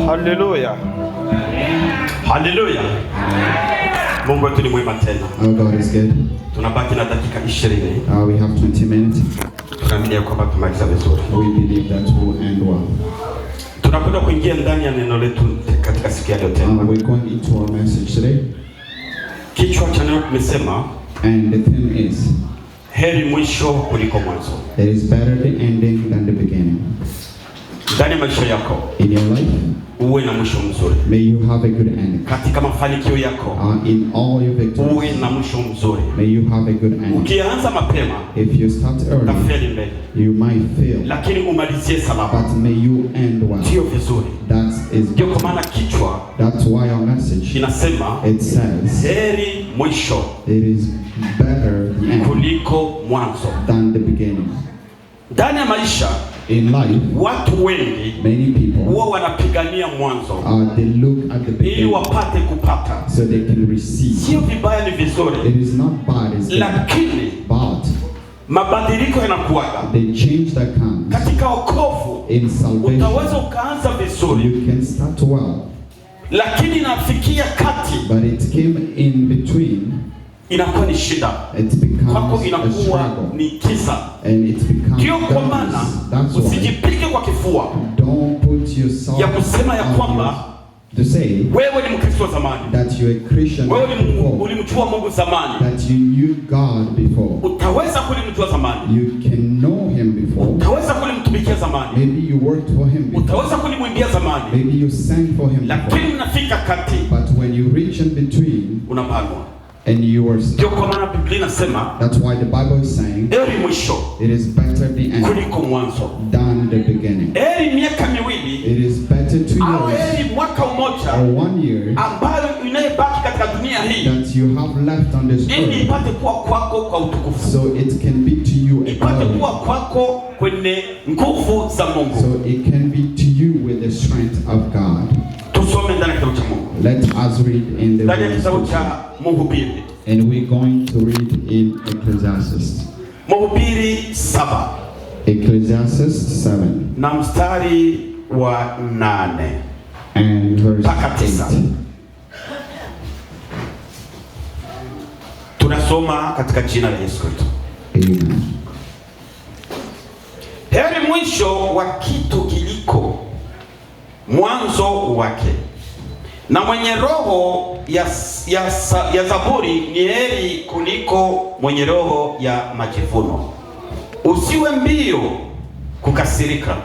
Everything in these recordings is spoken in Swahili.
Haleluya. Haleluya. Mungu wetu ni mwema tena. Our God is good. Tunabaki na dakika 20. We have 20 minutes. Tunaamini kwamba tumaliza vizuri. We believe that will end well. Tunakwenda kuingia ndani ya neno letu katika siku ya leo tena. We're going into our message today. Kichwa cha neno kimesema, and the theme is, heri mwisho kuliko mwanzo. It is better the ending than the beginning. Ndani ya maisha yako, in your life, uwe na mwisho mzuri. May you have a good ending. Katika mafanikio yako, in all your victories, uwe na mwisho mzuri. May you have a good ending. Ukianza mapema, if you start early, utafeli mbele. You might fail. Lakini umalizie salama. But may you end well. Ndio vizuri. That is. Ndio kwa maana kichwa, that's why our message, inasema, it says, heri mwisho, it is better the end kuliko mwanzo, than the beginning. Ndani ya maisha, in life, watu wengi, many people, huwa wanapigania mwanzo, they look at the beginning, ili wapate kupata, so they can receive. Sio vibaya, ni vizuri. It is not bad, it's lakini, but mabadiliko yanakuaga. The change that comes katika wokovu, in salvation, utaweza ukaanza vizuri, you can start well, lakini inafikia kati, but it came in between, inakuwa ni shida. It becomes kwako inakuwa a struggle, ni kisa. And it becomes ndio kwa maana usijipige kwa kifua, don't put yourself ya kusema ya kwamba to say wewe ni Mkristo wa zamani, that you're a Christian, wewe ulimjua Mungu zamani, that you knew God before. Utaweza kulimjua zamani, you can know him before. Utaweza kulimtumikia zamani, maybe you worked for him before. Utaweza kulimwimbia zamani, maybe you sang for him before. Lakini mnafika kati, but when you reach in between, unapanwa. And you are ndio kwa maana Biblia inasema, that's why the Bible is saying, heri mwisho, it is better the end kuliko mwanzo, than the beginning. Heri miaka miwili, it is better 2 years, heri mwaka mmoja, or 1 year, ambayo inayebaki katika dunia hii, that you have left on this earth, ili ipate kuwa kwako kwa utukufu, so it can be to you a ipate kuwa kwako kwenye nguvu za Mungu, so it can be to you with the strength of God. Tusome ndani ya kitabu cha Mungu. Let us read in the ndani ya kitabu cha Mhubiri, and we're going to read in Ecclesiastes. Mhubiri 7. Ecclesiastes 7. Na mstari wa 8. And verse 8. Tunasoma katika jina la Yesu Kristo. Amen. Heri mwisho wa kitu kiliko mwanzo wake, na mwenye roho ya zaburi ni heri kuliko mwenye roho ya majivuno. Usiwe mbio kukasirika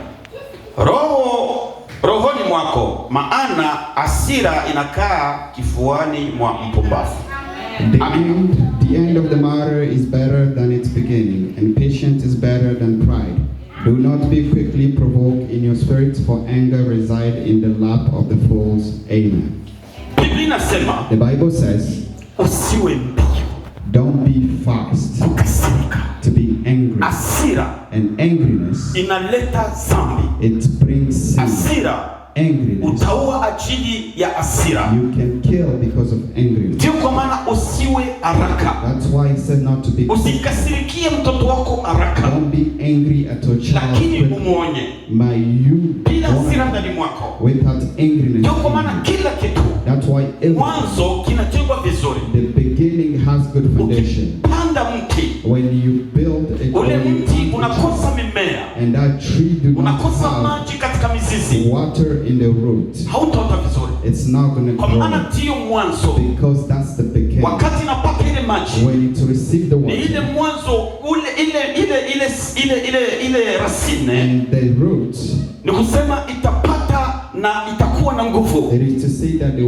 rohoni mwako, maana hasira inakaa kifuani mwa mpumbavu. The end of the matter is better than its beginning, and patience is better than pride. Do not be quickly provoked in your spirits, for anger resides in the lap of the fools. Amen. The Bible says, usiwe mbio, don't be fast to be angry. Hasira, and angriness, inaleta dhambi. It brings sin. Hasira, angriness, utaua ajili ya hasira. You can kill because of angriness. Ndio kwa maana usiwe haraka. That's why it says not to be. Usikasirikie mtoto wako haraka. Don't be angry at your child. Lakini umuonye. May you bila hasira ndani mwako. Without angriness. Ndio kwa maana kila kitu, that's why mwanzo kinajengwa vizuri. The beginning has good foundation. Panda mti, when you build a ule mti unakosa mimea, and that tree do not unakosa maji katika mizizi, water in the root, hautaota vizuri. It's not going to grow. Kwa maana ndio mwanzo, because that's the beginning. Wakati napata ile maji, when it receive the water, ile mwanzo ile racine, and the root, ni kusema itapata na itakuwa na nguvu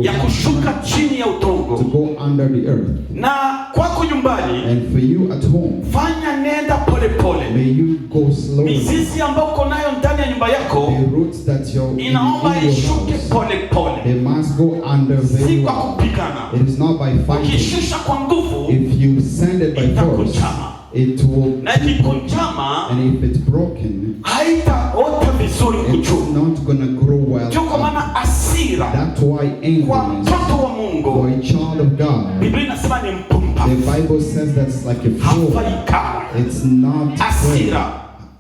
ya kushuka chini ya udongo, to go under the earth. Na kwako nyumbani, and for you at home, fanya nenda pole pole. May you go slowly. Mizizi ambayo uko nayo ndani ya nyumba yako, the roots that you're inaomba ishuke pole pole. They must go under very si kwa kupigana. It is not by fighting. Ukishusha kwa nguvu, if you send it by force, it will, na ikikunjama, and if it's broken, haitaota vizuri kuchu. It's not gonna grow well. Ndio kwa maana hasira, that's why angry kwa mtoto wa Mungu, for a child of God, Biblia inasema ni mpumbavu. The Bible says that's like a fool. It's not hasira.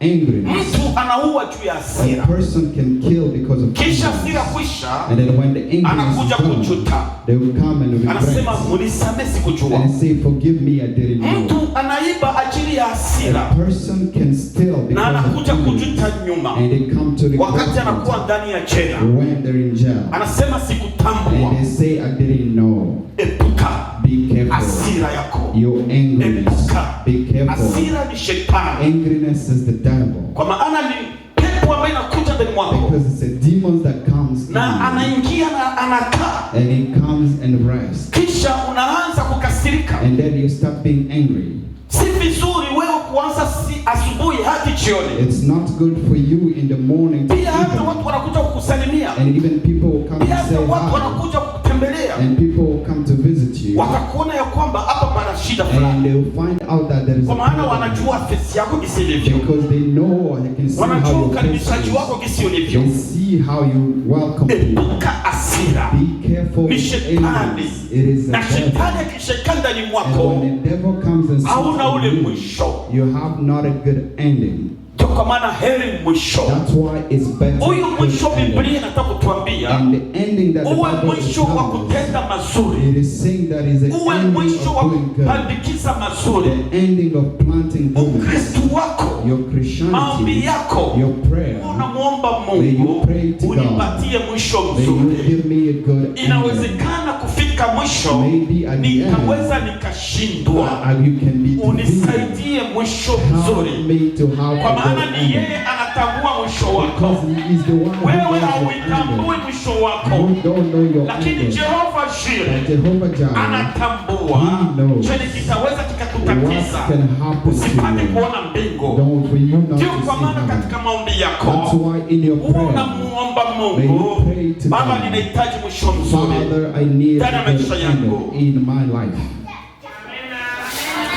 Angry. Mtu anaua juu ya A hasira. person can kill because of Kisha anger. hasira kwisha, And then when the anger anakuja is gone, kujuta. they will come and regret. Anasema munisamehe sikujua. And say, forgive me, I didn't know. Mtu anaiba ajili ya hasira A person can steal na because of anakuja anger. kujuta nyuma And they come to regret wakati anakuwa it ndani ya jela. when they're in jail. Anasema sikutambua. And they say, I didn't know. Epuka Be careful. hasira yako. Your angriness. Be careful. Hasira ni shetani. Angriness is the devil. Kwa maana ni pepo ambayo inakuja ndani mwako. Because it's a demon that comes Na in. anaingia na anakaa. And it comes and rests. Kisha unaanza kukasirika. And then you start being angry. Si vizuri wewe kuanza asubuhi hadi jioni. It's not good for you in the morning to Pia hata even. watu wanakuja kukusalimia. And even people will come Pia to hata say watu hi. wanakuja kukutembelea. And people will come to visit you. Wakakuona ya kwamba hapa pana shida And fulani. they will find out that there is Kwa a maana problem. wanajua face yako jinsi ilivyo. Because they know, they can see how Wanajua your face ukaribishaji wako is. jinsi ulivyo. They see how you welcome people. Epuka hasira. Be careful Ni with shetani. angers. It is the Na devil. shetani akishakaa ndani And mwako, when the devil comes and hauna ule sees you, mwisho. you have not a good ending. Ndio kwa maana heri mwisho. That's why it's better Huyu mwisho good ending. Biblia inataka kutuambia And the ending that the uwe Bible is mwisho wa telling us, kutenda mazuri. it is saying that is the Uwe ending mwisho wa of doing good. kupandikiza mazuri. The ending of planting goodness. Ukristo wako, Your maombi Christianity, yako, your prayer. unamwomba May you Mungu pray to God. unipatie mwisho May you mzuri. give me a good ending. Inawezekana kufika mwisho Maybe at the end, nikaweza nikashindwa. you can be defeated. Unisaidie mwisho Help mzuri, me to have kwa a maana good ni ending. yeye anatambua mwisho wako. Because he is the one who Wewe knows your hauitambui ending. mwisho wako, You don't know your lakini ending. Jehova But Jireh Jehovah Jireh, anatambua He knows chenye kitaweza what kikakutatiza can happen usipate to you. kuona mbingu. Don't for you not Ndio to kwa see maana heaven. katika maombi That's yako why in your prayer, unamuomba may Mungu, you pray to Baba, God. ninahitaji mwisho mzuri. Father, I need Ndani ya a good maisha yangu. ending in my life.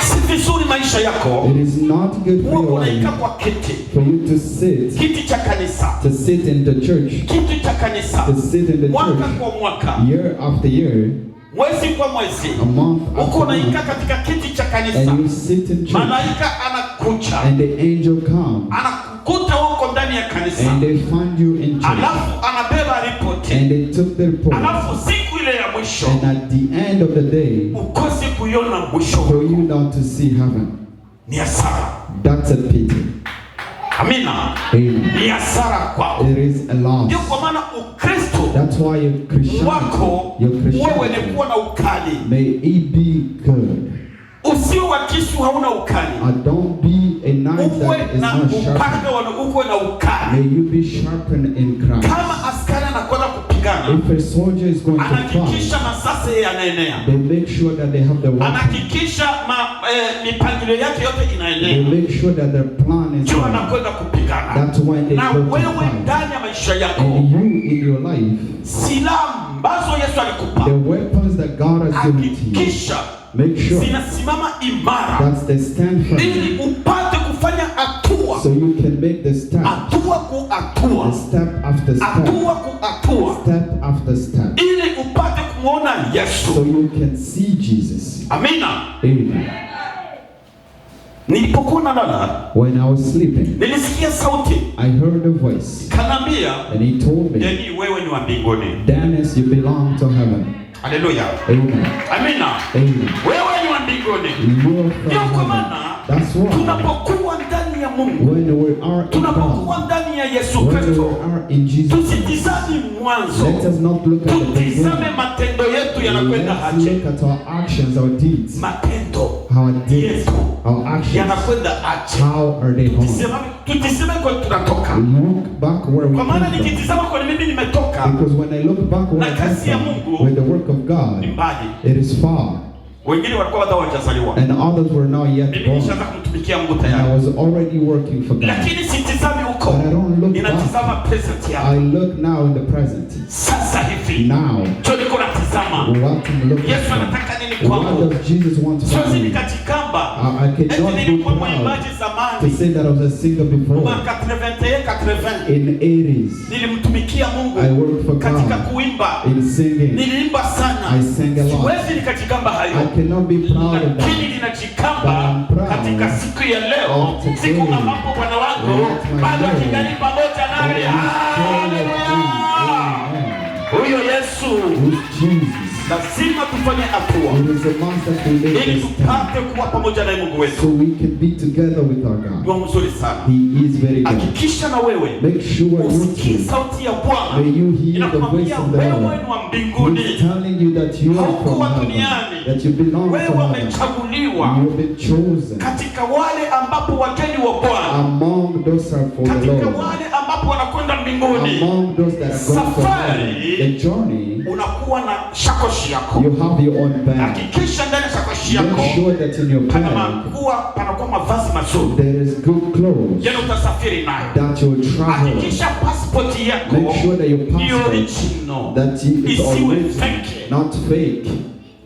Si vizuri maisha yako It is not good for huwa your unaikaa life kwa kiti, for you to sit cha kanisa, in the church, kiti cha kanisa, to sit in the mwaka church kwa mwaka, year after year, mwezi kwa mwezi, a month uko after unaikaa month, katika kiti cha kanisa. and you sit in church, Malaika anakuja, and the angel comes, anakukuta huko ndani ya kanisa, and they find you in church, alafu anabeba ripoti, and they took the report, alafu siku ile ya mwisho and at the end of the day, ukose kuiona mwisho for you not to see heaven. ni hasara. That's a pity. Amina, Amen. ni hasara kwako. It is a loss. Ndio kwa maana Ukristo That's why your wako Christianity, wewe ni kuwa na ukali. may it be good. Usio wa kisu hauna ukali. Don't be a knife Uwe that is na not upanga sharpened. uwe na ukali. May you be sharpened in Christ. Kama askari anakwenda kupigana, If a soldier is going to fight, anahakikisha masasa yanaenea, they make sure that they have the weapon. anahakikisha mipangilio yake yote They inaenea. make sure that their plan is Ndio right. anakwenda kupigana. That's why they Na go to wewe fight. ndani ya maisha yako, And you in your life, silaha ambazo Yesu alikupa, the weapons that God has given to you, hakikisha make sure zinasimama imara, that they stand firm, ili upate kufanya hatua, so you can make the step, hatua ku hatua, step after step, hatua ku hatua, step after step, ili upate kumwona so Yesu. you can see Jesus. Amina. Amen. Nilipokuwa nalala, When I was sleeping, nilisikia sauti I heard a voice, kanambia, and he told me, Deni, wewe ni wa mbinguni. Dennis, you belong to heaven. Haleluya. Amen. Amina. Amen. Wewe ni wa mbinguni. You are from Ndio kwa heaven. maana That's why tunapokuwa ndani ya Mungu, when we are in tunapokuwa God, ndani ya Yesu when we Kristo, are in Jesus, tusitizame mwanzo, let us not look at the tutizame beginning. matendo yetu yanakwenda Let's aje. look at our actions, our deeds, Matendo our deeds, yetu our actions. yanakwenda aje. How are they going? Tutiseme kwa tunatoka, Look back where we kwa maana came from. nikitizama kwa mimi nimetoka, Because when I look back where I na came kazi ya from, Mungu with the work of ni God, mbali. it is far. Wengine walikuwa bado hawajazaliwa, And others were not yet mimi born. nishaanza kumtumikia Mungu And I tayari, was already working for God. lakini sitizami huko, But I don't look ninatizama back. present I yako look now in the present. sasa hivi. Now, Ndio niko natizama what I'm looking Yesu for. anataka nini What kwangu. does Jesus want from Siwezi me? nikajikamba I eti cannot be nilikuwa proud mwimbaji to zamani, say that I was a singer before. mwaka 80 In 80s, nilimtumikia Mungu I worked for katika God. kuimba, In singing, niliimba sana. I sang a lot. Siwezi nikajikamba hayo, I cannot be proud of lakini that. ninajikamba But I'm proud katika siku ya leo, of today. siku ambapo Bwana wangu Let my bado Lord kingali pamoja pamoja naye. Huyo Yesu lazima tufanye hatua ili tupate kuwa pamoja na Mungu wetu. So we can be together with our God. Ni mzuri sana. He is very good. Hakikisha na wewe make sure usikie sauti ya Bwana. May you hear the voice of the Lord. Wewe ni wa mbinguni. He's telling you that you are from heaven, that you belong to heaven. Wewe umechaguliwa. You have been chosen katika wale ambapo wageni wa Bwana. Among those are for the Lord. Katika wale ambapo wanakwenda mbinguni. Among those that are going for heaven. The journey. Unakuwa na shakoshi yako. You have your own bag. Hakikisha ndani ya shakoshi yako. Make sure that in your bag panakuwa mavazi mazuri. there is good clothes. Yaani utasafiri nayo. That you travel. Hakikisha passport yako. Make sure that your passport original. That is original, not fake.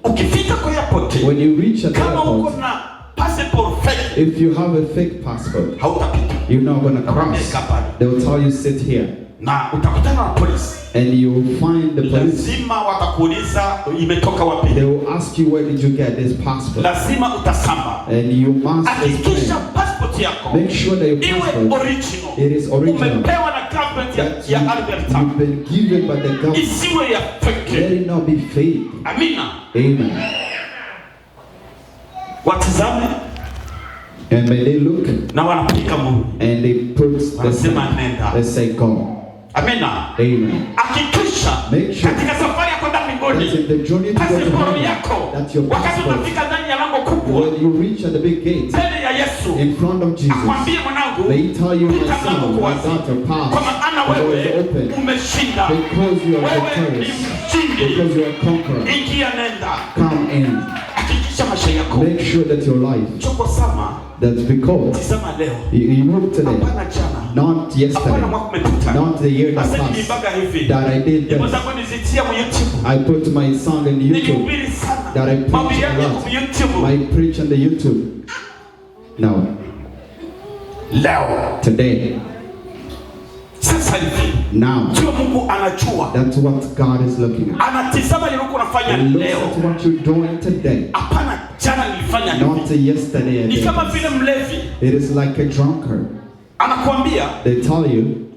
Ukifika kwa airport, when you reach at the kama uko airport, na passport fake, if you have a fake passport, hautapita. You're not going to cross. They will tell you sit here. Na utakutana na polisi. And you will find the police. Lazima watakuuliza imetoka wapi. They will ask you where did you get this passport. Lazima utasamba. And you must hakikisha passport yako. Make sure that your passport original. It is original. Umepewa na government ya Alberta. You've been given by the government. Isiwe ya fake. Let it not be fake. Amina. Amen. Watizame. And when they look, na wanapiga Mungu, and they put the sign, they say go. Amina. Amen. Hakikisha katika safari ya kwenda mbinguni, pasiporo yako wakati unafika ndani ya lango kubwa, when you reach at the big gate, mbele ya Yesu, in front of Jesus, akwambie mwanangu, they tell you, my son, my daughter, pass. Kwa maana wewe umeshinda, because you are victorious, because you are conqueror. Ingia, nenda, come in. Hakikisha maisha yako, make sure that your life, choko sama, that's because you look today, not yesterday, not the year that passed, that I did this. I put my song on YouTube, that I preach a lot. I preach on the YouTube. No. Today. Now, that's what God is looking at. He looks at what you're doing today, not yesterday. It is like a drunkard. They tell you,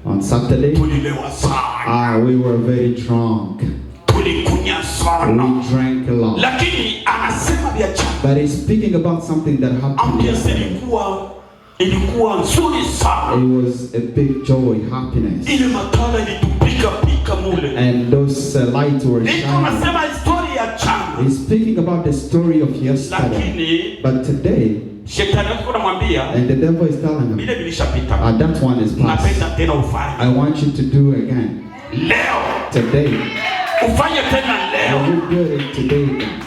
on Saturday, we were very drunk. We drank a lot. But he's speaking about something that happened yesterday. It was a big joy, happiness. And those lights were shining. He's speaking about the story of yesterday. But today, and the devil is telling him, that one is past. I want you to do again. Today. You do it today again.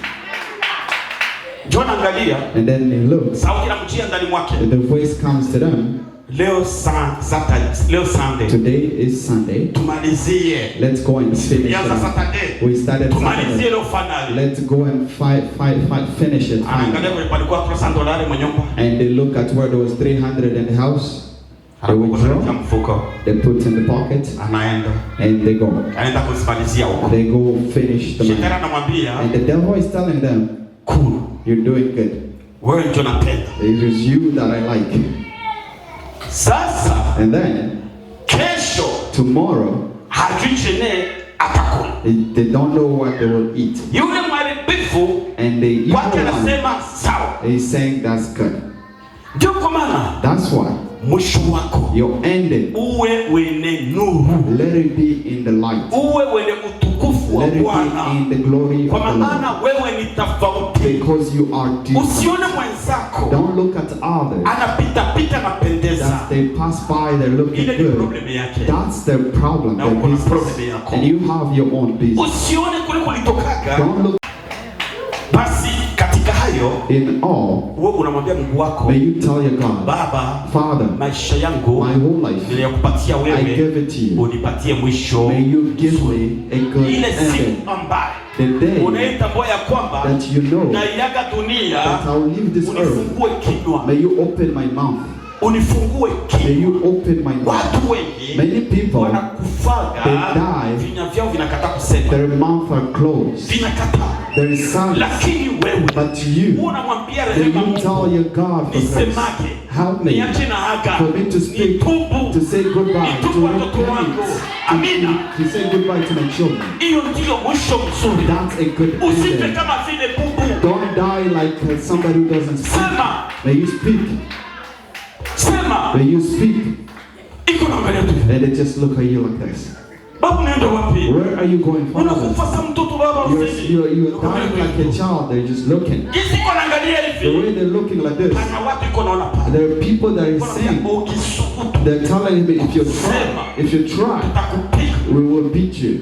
And then he looks. The voice comes to them. Today is Sunday. Let's go and finish it. We started Saturday. Let's go and finish it. And they look at where there was 300 in the house. They withdraw, they put in the pocket, and they go. They go finish the money. And the devil is telling them, cool, you're doing good. It is you that I like. And then, tomorrow, they don't know what they will eat. And the evil one is saying that's good. That's why your ending, let it be in the light. Let it be in the glory of the Lord. Because you are different. Don't look at others. That they pass by, they're looking good. That's the problem, their business. And you have your own business. Don't look. In all, may you tell your God, Father, my whole life, I give it to you. May you give me a good ending. The day that you know that I'll leave this earth, may you open my mouth. May you open my mouth. Many people, they die, their mouths are closed. There is silence. Lakini wewe But to you, unamwambia then rehema you Mungu, tell your God for grace. nisemage, Help me niache na haga, for me to speak, nitubu, to say goodbye, nitubu to watoto wangu. Amina. to say goodbye to my children. Hiyo ndio mwisho mzuri. That's a good Usife ending. kama vile bubu. Don't die like somebody who doesn't speak. Sema, May you speak. sema. May you speak. Iko na angalia tu. And they just look at you like this. Babu naenda wapi? Where are you going, Father? Unakufa mtoto baba usini. You're dying like a child. They're just looking. Jinsi iko naangalia The hivi. way they're looking like this. Ana watu iko naona pale. There are people that are saying, Ukisubutu they're telling me, if you try, tutakupiga. we will beat you.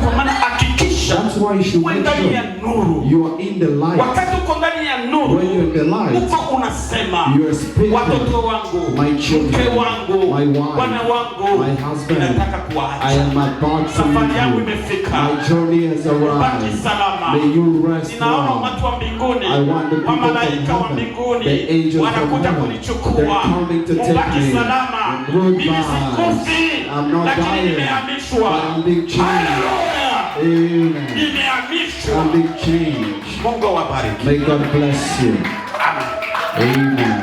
Kwa maana hakikisha That's why you should make ndani ya sure nuru. you are in the light. Wakati uko ndani ya nuru, When you're in the light, uko unasema you are speaking, watoto wangu, my children, mke wangu, my wife, bwana wangu, my husband, nataka I kuacha. am about to Safari yangu leave you. imefika. My journey has Baki arrived. salama. May you rest Ninaona well. watu wa mbinguni, I want the people wa from malaika wa heaven, mbinguni the angels from wanakuja heaven, kunichukua. they're coming to take Mubaki me. salama. Goodbye. Mimi sikufi, I'm not lakini dying. nimehamishwa. I'm being changed. Hallelujah. Amen. Nimehamishwa. I'm being changed. Mungu awabariki. May God bless you. Amen. Amen.